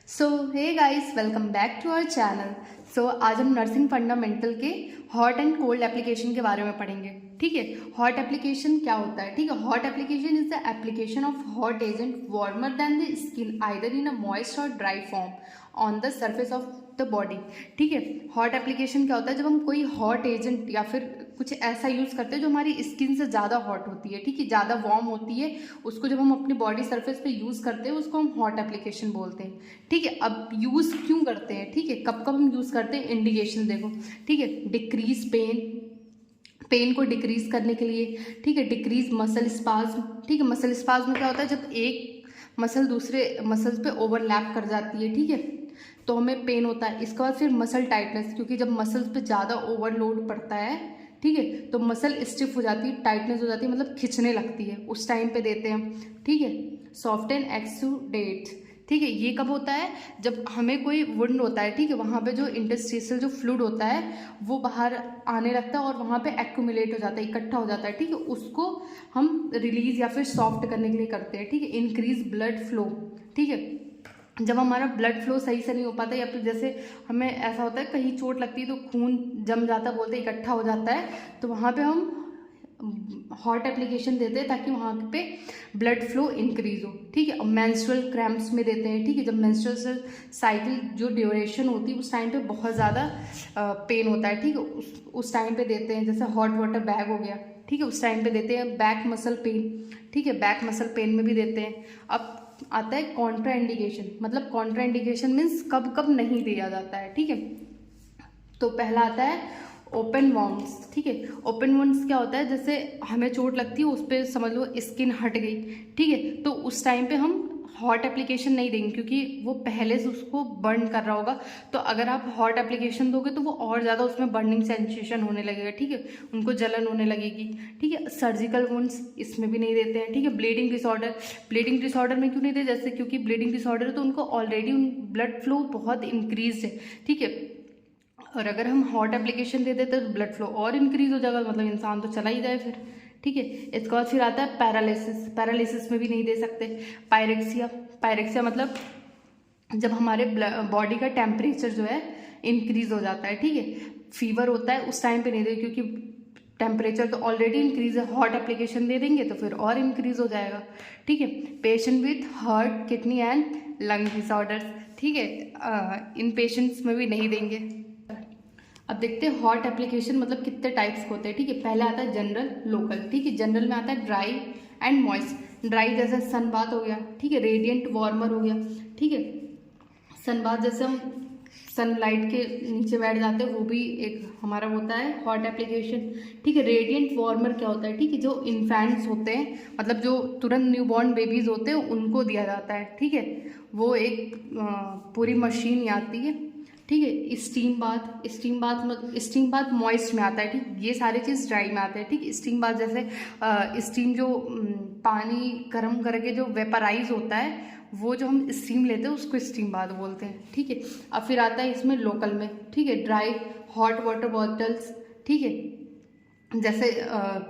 So hey guys, welcome back to our channel. So आज हम nursing fundamental के hot and cold application के बारे में पढ़ेंगे। ठीक है, हॉट एप्लीकेशन क्या होता है? ठीक है, hot application is the application of hot agent warmer than the skin either in a moist or dry form on the surface of the body. ठीक है, हॉट एप्लीकेशन क्या होता है? जब हम कोई हॉट एजेंट या फिर कुछ ऐसा यूज़ करते हैं जो हमारी स्किन से ज़्यादा हॉट होती है, ठीक है, ज़्यादा वार्म होती है, उसको जब हम अपनी बॉडी सरफेस पे यूज़ करते हैं उसको हम हॉट एप्लीकेशन बोलते हैं। ठीक है, अब यूज़ क्यों करते हैं? ठीक है, कब कब हम यूज़ करते हैं? इंडिकेशन देखो। ठीक है, डिक्रीज पेन को डिक्रीज करने के लिए। ठीक है, डिक्रीज मसल स्पाज्म। ठीक है, मसल स्पाज्म में क्या होता है? जब एक मसल दूसरे मसल्स पे ओवरलैप कर जाती है, ठीक है, तो हमें पेन होता है। इसके बाद फिर मसल टाइटनेस, क्योंकि जब मसल्स पे ज़्यादा ओवरलोड पड़ता है, ठीक है, तो मसल स्टिफ हो जाती है, टाइटनेस हो जाती है, मतलब खिंचने लगती है, उस टाइम पे देते हैं हम। ठीक है, सॉफ्टन एक्सुडेट। ठीक है, ये कब होता है? जब हमें कोई वुंड होता है, ठीक है, वहाँ पे जो इंटरस्टिशियल जो फ्लूइड होता है वो बाहर आने लगता है और वहाँ पे एक्यूमुलेट हो जाता है, इकट्ठा हो जाता है। ठीक है, उसको हम रिलीज या फिर सॉफ्ट करने के लिए करते हैं। ठीक है, इंक्रीज ब्लड फ्लो। ठीक है, जब हमारा ब्लड फ्लो सही से नहीं हो पाता या फिर जैसे हमें ऐसा होता है कहीं चोट लगती है तो खून जम जाता, बोलते इकट्ठा हो जाता है, तो वहाँ पे हम हॉट एप्लीकेशन देते हैं ताकि वहाँ पे ब्लड फ्लो इंक्रीज हो। ठीक है, मेंस्ट्रुअल क्रैम्प्स में देते हैं। ठीक है, जब मेंस्ट्रुअल साइकिल जो ड्यूरेशन होती है उस टाइम पे बहुत ज़्यादा पेन होता है, ठीक है, उस टाइम पे देते हैं। जैसे हॉट वाटर बैग हो गया, ठीक है, उस टाइम पे देते हैं। बैक मसल पेन, ठीक है, बैक मसल पेन में भी देते हैं। अब आता है कॉन्ट्रा इंडिकेशन, मतलब कॉन्ट्रा इंडिकेशन मीन्स कब कब नहीं दिया जाता है। ठीक है, तो पहला आता है ओपन वॉन्ड्स। ठीक है, ओपन वॉन्ड्स क्या होता है? जैसे हमें चोट लगती है, उस पर समझ लो स्किन हट गई, ठीक है, तो उस टाइम पे हम हॉट एप्लीकेशन नहीं देंगे क्योंकि वो पहले से उसको बर्न कर रहा होगा। तो अगर आप हॉट एप्लीकेशन दोगे तो वो और ज़्यादा उसमें बर्निंग सेंसेशन होने लगेगा, ठीक है, उनको जलन होने लगेगी। ठीक है, सर्जिकल वुंड्स इसमें भी नहीं देते हैं। ठीक है, ब्लीडिंग डिसऑर्डर में क्यों नहीं देते? जैसे क्योंकि ब्लीडिंग डिसऑर्डर है तो उनको ऑलरेडी ब्लड फ्लो बहुत इंक्रीज है, ठीक है, और अगर हम हॉट एप्लीकेशन दे देते तो ब्लड फ्लो और इंक्रीज हो जाएगा, मतलब इंसान तो चला ही जाए फिर। ठीक है, इसके बाद फिर आता है पैरालिसिस में भी नहीं दे सकते। पायरेक्सिया मतलब जब हमारे बॉडी का टेम्परेचर जो है इंक्रीज हो जाता है, ठीक है, फीवर होता है, उस टाइम पे नहीं दे क्योंकि टेम्परेचर तो ऑलरेडी इंक्रीज है, हॉट एप्लीकेशन दे देंगे तो फिर और इंक्रीज हो जाएगा। ठीक है, patient with heart, kidney and lung disorders, ठीक है, इन पेशेंट्स में भी नहीं देंगे। अब देखते हैं हॉट एप्लीकेशन मतलब कितने टाइप्स के होते हैं। ठीक है, पहले आता है जनरल, लोकल। ठीक है, जनरल में आता है ड्राई एंड मॉइस्ट। ड्राई जैसे सनबाथ हो गया, ठीक है, रेडिएंट वार्मर हो गया। ठीक है, सनबाथ जैसे हम सनलाइट के नीचे बैठ जाते हैं, वो भी एक हमारा होता है हॉट एप्लीकेशन। ठीक है, रेडिएंट वार्मर क्या होता है? ठीक है, जो इन्फेंट्स होते हैं, मतलब जो तुरंत न्यूबॉर्न बेबीज होते हैं उनको दिया जाता है। ठीक है, वो एक पूरी मशीन आती है। ठीक है, स्टीम बाथ मॉइस्ट में आता है। ठीक, ये सारी चीज़ ड्राई में आता है। ठीक, स्टीम बाथ जैसे स्टीम जो पानी गर्म करके जो वेपराइज होता है वो जो हम स्टीम लेते हैं उसको स्टीम बाथ बोलते हैं। ठीक है, अब फिर आता है इसमें लोकल में, ठीक है, ड्राई हॉट वाटर बॉटल्स। ठीक है, जैसे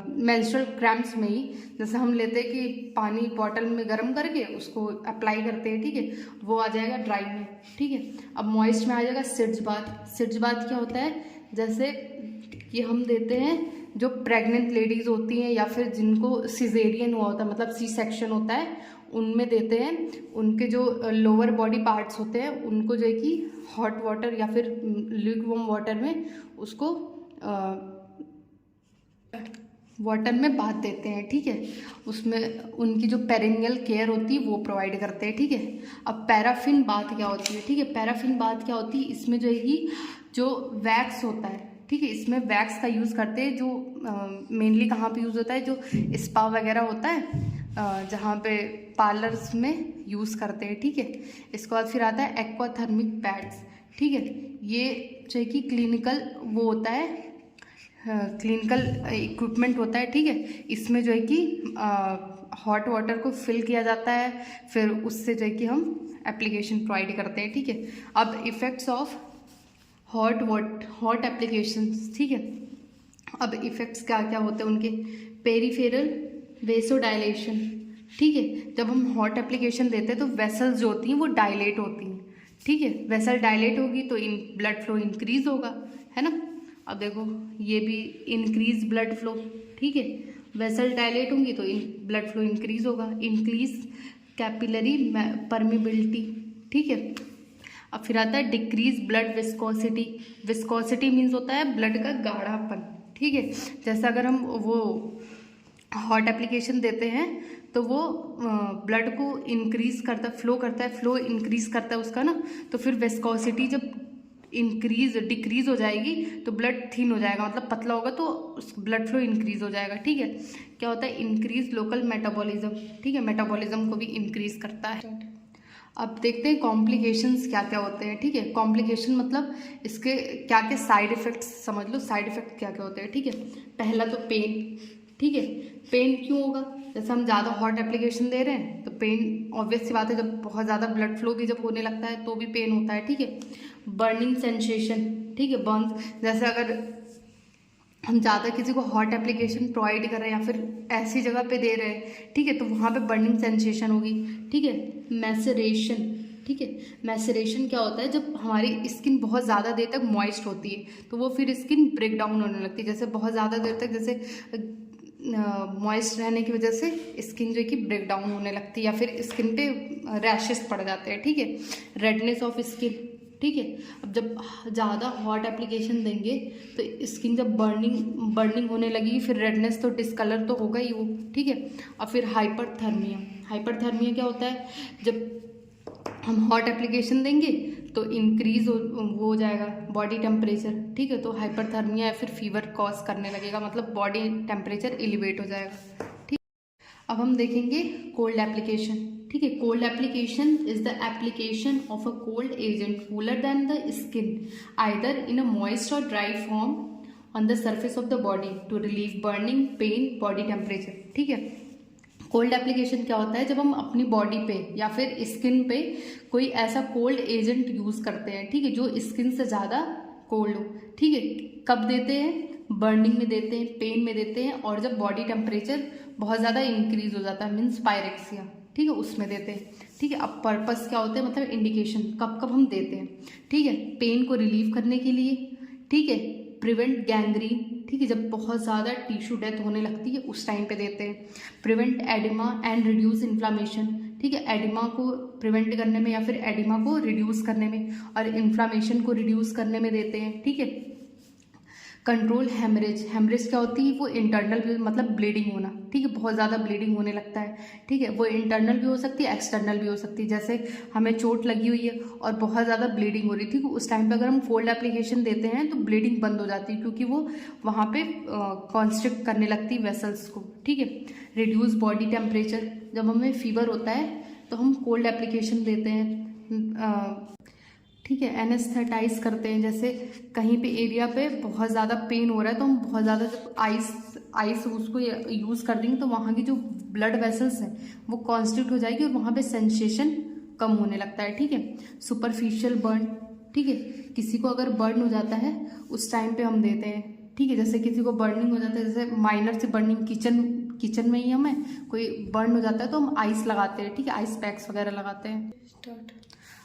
मेंस्ट्रुअल क्रैम्प्स में ही जैसे हम लेते हैं कि पानी बॉटल में गर्म करके उसको अप्लाई करते हैं, ठीक है, वो आ जाएगा ड्राई में। ठीक है, अब मॉइस्ट में आ जाएगा सिड्ज बाथ क्या होता है? जैसे कि हम देते हैं जो प्रेग्नेंट लेडीज़ होती हैं या फिर जिनको सिजेरियन हुआ होता है, मतलब सी सेक्शन होता है, उनमें देते हैं। उनके जो लोअर बॉडी पार्ट्स होते हैं उनको जो है कि हॉट वाटर या फिर ल्यूकवार्म वाटर में उसको वाटर में बाथ देते हैं। ठीक है, उसमें उनकी जो पेरिनियल केयर होती है वो प्रोवाइड करते हैं। ठीक है, अब पैराफिन बाथ क्या होती है? ठीक है, पैराफिन बाथ क्या होती है? इसमें जो है कि जो वैक्स होता है, ठीक है, इसमें वैक्स का यूज़ करते हैं, जो मेनली कहाँ पे यूज़ होता है? जो स्पा वगैरह होता है जहाँ पे पार्लर्स में यूज़ करते हैं। ठीक है, इसके बाद फिर आता है एक्वाथर्मिक पैड्स। ठीक है, ये जो है कि क्लिनिकल वो होता है, क्लिनिकल इक्विपमेंट होता है। ठीक है, इसमें जो है कि हॉट वाटर को फिल किया जाता है, फिर उससे जो है कि हम एप्लीकेशन प्रोवाइड करते हैं। ठीक है, अब इफ़ेक्ट्स ऑफ हॉट एप्लीकेशंस। ठीक है, अब इफ़ेक्ट्स क्या क्या होते हैं उनके? Peripheral vasodilation. ठीक है, जब हम हॉट एप्लीकेशन देते हैं तो वेसल्स जो होती हैं वो डायलेट होती हैं। ठीक है। वेसल डायलेट होगी तो इन ब्लड फ्लो इंक्रीज होगा, है ना। अब देखो ये भी इंक्रीज ब्लड फ्लो, ठीक है। वेसल डायलेट होंगी तो ब्लड फ्लो इंक्रीज होगा, इंक्रीज कैपिलरी परमिबिलिटी, ठीक है। अब फिर आता है decrease blood viscosity. Viscosity means होता है ब्लड का गाढ़ापन, ठीक है। जैसे अगर हम वो हॉट एप्लीकेशन देते हैं तो वो ब्लड को इंक्रीज करता है, फ्लो इंक्रीज करता है उसका ना, तो फिर विस्कोसिटी जब डिक्रीज हो जाएगी तो ब्लड थिन हो जाएगा, मतलब पतला होगा तो ब्लड फ्लो इंक्रीज हो जाएगा, ठीक है। क्या होता है इंक्रीज लोकल मेटाबॉलिज्म, ठीक है, मेटाबॉलिज्म को भी इंक्रीज करता है। अब देखते हैं कॉम्प्लिकेशंस क्या क्या होते हैं, ठीक है। कॉम्प्लिकेशन मतलब इसके क्या क्या साइड इफेक्ट्स समझ लो, साइड इफेक्ट क्या क्या होते हैं, ठीक है। पहला तो पेन, ठीक है। पेन क्यों होगा, जैसे हम ज़्यादा हॉट एप्लीकेशन दे रहे हैं तो पेन ऑब्वियस सी बात है, जब बहुत ज़्यादा ब्लड फ्लो भी जब होने लगता है तो भी पेन होता है, ठीक है। बर्निंग सेंसेशन, ठीक है, बर्न्स, जैसे अगर हम ज़्यादा किसी को हॉट एप्लीकेशन प्रोवाइड कर रहे हैं या फिर ऐसी जगह पे दे रहे हैं, ठीक है, तो वहाँ पे बर्निंग सेंसेशन होगी, ठीक है। मैसरेशन, ठीक है। मैसरेशन क्या होता है, जब हमारी स्किन बहुत ज़्यादा देर तक मॉइस्ट होती है तो वो फिर स्किन ब्रेक डाउन होने लगती है, जैसे बहुत ज़्यादा देर तक जैसे मॉइस्ट रहने की वजह से स्किन जो है कि ब्रेक डाउन होने लगती है या फिर स्किन पे रैशेस पड़ जाते हैं, ठीक है। रेडनेस ऑफ स्किन, ठीक है। अब जब ज़्यादा हॉट एप्लीकेशन देंगे तो स्किन जब बर्निंग होने लगी फिर रेडनेस तो डिस्कलर तो होगा ही वो, ठीक है। और फिर हाइपरथर्मिया क्या होता है, जब हम हॉट एप्लीकेशन देंगे तो इंक्रीज हो जाएगा बॉडी टेम्परेचर, ठीक है, तो हाइपरथर्मिया या फिर फीवर कॉज करने लगेगा, मतलब बॉडी टेम्परेचर एलिवेट हो जाएगा, ठीक। अब हम देखेंगे कोल्ड एप्लीकेशन, ठीक है। Cold application is the application of a cold agent cooler than the skin either in a moist or dry form on the surface of the body to relieve burning, pain, body temperature, ठीक है। Cold application क्या होता है, जब हम अपनी body पे या फिर स्किन पे कोई ऐसा कोल्ड एजेंट यूज करते हैं, ठीक है, जो स्किन से ज़्यादा कोल्ड हो, ठीक है। कब देते हैं, बर्निंग में देते हैं, पेन में देते हैं, और जब बॉडी टेम्परेचर बहुत ज़्यादा इंक्रीज हो जाता है मीन्स पायरेक्सिया, ठीक है, उसमें देते हैं, ठीक है। अब पर्पस क्या होता है, मतलब इंडिकेशन कब कब हम देते हैं, ठीक है। पेन को रिलीव करने के लिए, ठीक है। प्रिवेंट गैंग्रीन, ठीक है, जब बहुत ज़्यादा टिश्यू डेथ होने लगती है उस टाइम पे देते हैं। Prevent oedema and reduce inflammation, ठीक है, एडिमा को प्रिवेंट करने में या फिर एडिमा को रिड्यूस करने में और इन्फ्लामेशन को रिड्यूस करने में देते हैं, ठीक है। कंट्रोल हेमरेज, हेमरेज क्या होती है, वो इंटरनल मतलब ब्लीडिंग होना, ठीक है, बहुत ज़्यादा ब्लीडिंग होने लगता है, ठीक है, वो इंटरनल भी हो सकती है एक्सटर्नल भी हो सकती है। जैसे हमें चोट लगी हुई है और बहुत ज़्यादा ब्लीडिंग हो रही थी, उस टाइम पे अगर हम कोल्ड एप्लीकेशन देते हैं तो ब्लीडिंग बंद हो जाती है क्योंकि वो वहाँ पे कॉन्स्ट्रिक्ट करने लगती है वेसल्स को, ठीक है। रिड्यूस बॉडी टेम्परेचर, जब हमें फीवर होता है तो हम कोल्ड एप्लीकेशन देते हैं, ठीक है, एनेस्थेटाइज करते हैं। जैसे कहीं पे एरिया पे बहुत ज़्यादा पेन हो रहा है तो हम बहुत ज़्यादा जब आइस उसको यूज़ कर देंगे तो वहाँ की जो ब्लड वेसल्स हैं वो कॉन्स्ट्रिक्ट हो जाएगी और वहाँ पे सेंसेशन कम होने लगता है, ठीक है। सुपरफिशियल बर्न, ठीक है, किसी को अगर बर्न हो जाता है उस टाइम पे हम देते हैं, ठीक है। जैसे किसी को बर्निंग हो जाता है, जैसे माइनर से बर्निंग किचन में ही हमें कोई बर्न हो जाता है तो हम आइस लगाते हैं, ठीक है, आइस पैक्स वगैरह लगाते हैं।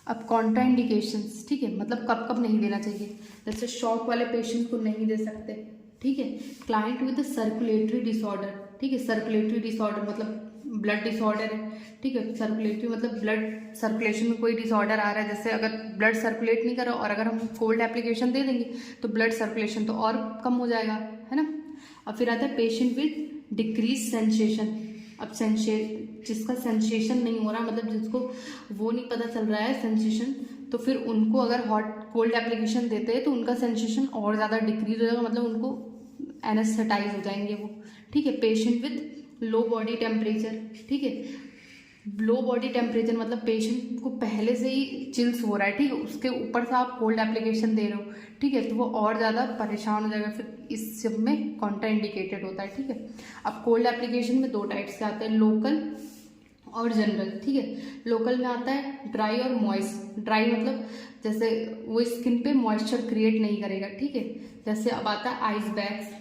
अब कॉन्ट्राइंडिकेशंस, ठीक है, मतलब कब कब नहीं देना चाहिए, जैसे शॉक वाले पेशेंट को नहीं दे सकते, ठीक है। क्लाइंट विद सर्कुलेटरी डिसऑर्डर, ठीक है, सर्कुलेटरी डिसऑर्डर मतलब ब्लड डिसऑर्डर है, ठीक है। सर्कुलेटरी मतलब ब्लड सर्कुलेशन में कोई डिसऑर्डर आ रहा है, जैसे अगर ब्लड सर्कुलेट नहीं कर रहा और अगर हम कोल्ड एप्लीकेशन दे देंगे तो ब्लड सर्कुलेशन तो और कम हो जाएगा, है ना। अब फिर आता है पेशेंट विद डिक्रीज सेंसेशन। अब जिसका सेंसेशन नहीं हो रहा, मतलब जिसको वो नहीं पता चल रहा है सेंसेशन, तो फिर उनको अगर कोल्ड एप्लीकेशन देते हैं तो उनका सेंसेशन और ज़्यादा डिक्रीज हो जाएगा, मतलब उनको एनेस्थेटाइज हो जाएंगे वो, ठीक है। Patient with low body temperature, ठीक है, लो बॉडी टेम्परेचर मतलब पेशेंट को पहले से ही चिल्स हो रहा है, ठीक है, उसके ऊपर से आप कोल्ड एप्लीकेशन दे रहे हो, ठीक है, तो वो और ज़्यादा परेशान हो जाएगा, फिर इस सब में कॉन्ट्राइंडिकेटेड होता है, ठीक है। अब कोल्ड एप्लीकेशन में दो टाइप्स के आते हैं, लोकल और जनरल, ठीक है। लोकल में आता है ड्राई और मॉइस्ट। ड्राई मतलब जैसे वो स्किन पे मॉइस्चर क्रिएट नहीं करेगा, ठीक है। जैसे अब आता है आइस बैग्स,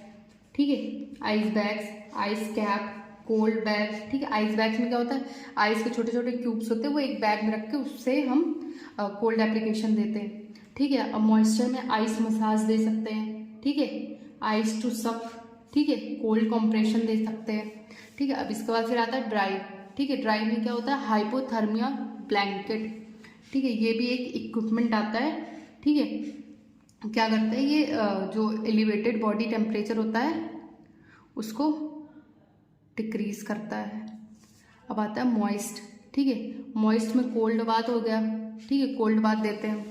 ठीक है, ice bags, ice cap, cold bag, ठीक है। आइस बैग्स में क्या होता है, आइस के छोटे छोटे क्यूब्स होते हैं, वो एक बैग में रख के उससे हम कोल्ड एप्लीकेशन देते हैं, ठीक है। अब मॉइस्चर में आइस मसाज दे सकते हैं, ठीक है, आइस टू सक, ठीक है, कोल्ड कॉम्प्रेशन दे सकते हैं, ठीक है। अब इसके बाद फिर आता है ड्राई, ठीक है। ड्राई में क्या होता है, हाइपोथर्मिया ब्लैंकेट, ठीक है, ये भी एक इक्विपमेंट आता है, ठीक है। क्या करता है ये, जो एलिवेटेड बॉडी टेम्परेचर होता है उसको डिक्रीज करता है। अब आता है मॉइस्ट, ठीक है। मॉइस्ट में कोल्ड बाथ हो गया, ठीक है, कोल्ड बाथ देते हैं।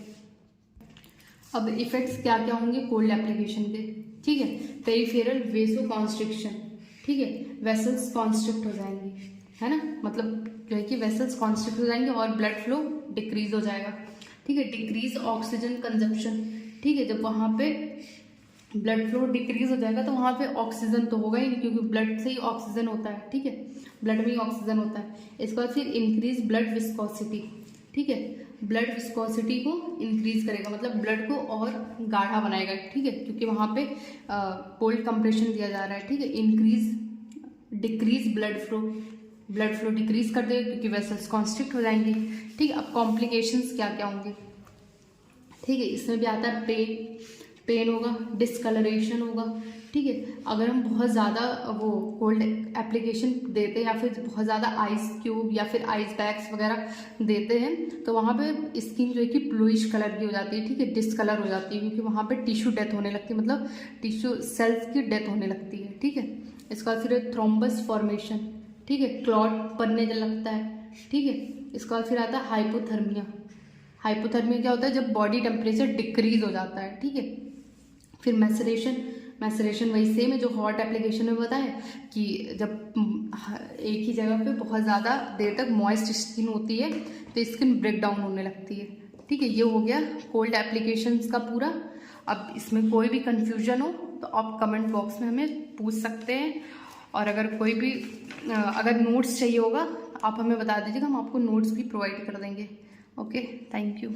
अब इफेक्ट्स क्या क्या होंगे कोल्ड एप्लीकेशन के, ठीक है। पेरिफेरल वेसो कॉन्स्ट्रिक्शन, ठीक है, वेसल्स कॉन्स्ट्रिक्ट हो जाएंगी, है ना, मतलब जो है कि वेसल्स कॉन्स्ट्रिक्ट हो जाएंगे और ब्लड फ्लो डिक्रीज हो जाएगा, ठीक है। डिक्रीज ऑक्सीजन कंजप्शन, ठीक है, जब वहाँ पे ब्लड फ्लो डिक्रीज हो जाएगा तो वहाँ पे ऑक्सीजन तो होगा ही नहीं, क्योंकि ब्लड से ही ऑक्सीजन होता है, ठीक है, ब्लड में ही ऑक्सीजन होता है। इसके बाद फिर इंक्रीज ब्लड विस्कोसिटी, ठीक है, ब्लड विस्कोसिटी को इंक्रीज करेगा, मतलब ब्लड को और गाढ़ा बनाएगा, ठीक है, क्योंकि वहाँ पे कोल्ड कंप्रेशन दिया जा रहा है, ठीक है। Increase decrease blood flow decrease कर देगा क्योंकि वेसल्स कॉन्स्ट्रिक्ट हो जाएंगी, ठीक है। अब कॉम्प्लिकेशंस क्या क्या होंगे, ठीक है, इसमें भी आता है पेन होगा, डिस्कलरेशन होगा, ठीक है। अगर हम बहुत ज़्यादा वो कोल्ड एप्लीकेशन देते हैं या फिर बहुत ज़्यादा आइस क्यूब या फिर आइस बैग्स वगैरह देते हैं तो वहाँ पे स्किन जो है कि ब्लूइश कलर की हो जाती है, ठीक है, डिस्कलर हो जाती है, क्योंकि वहाँ पे टिश्यू डेथ होने लगती है, मतलब टिश्यू सेल्स की डेथ होने लगती है, ठीक है। इसके बाद फिर थ्रोम्बस फॉर्मेशन, ठीक है, क्लॉट बनने लगता है, ठीक है। इसके बाद फिर आता है हाइपोथर्मिया। हाइपोथर्मिया क्या होता है, जब बॉडी टेम्परेचर डिक्रीज हो जाता है, ठीक है। फिर मैसरेशन वही सेम है जो हॉट एप्लीकेशन में बताया कि जब एक ही जगह पे बहुत ज़्यादा देर तक मॉइस्ट स्किन होती है तो स्किन ब्रेक डाउन होने लगती है, ठीक है। ये हो गया कोल्ड एप्लीकेशंस का पूरा। अब इसमें कोई भी कन्फ्यूजन हो तो आप कमेंट बॉक्स में हमें पूछ सकते हैं, और अगर कोई भी अगर नोट्स चाहिए होगा आप हमें बता दीजिएगा, हम आपको नोट्स भी प्रोवाइड कर देंगे। Okay, thank you.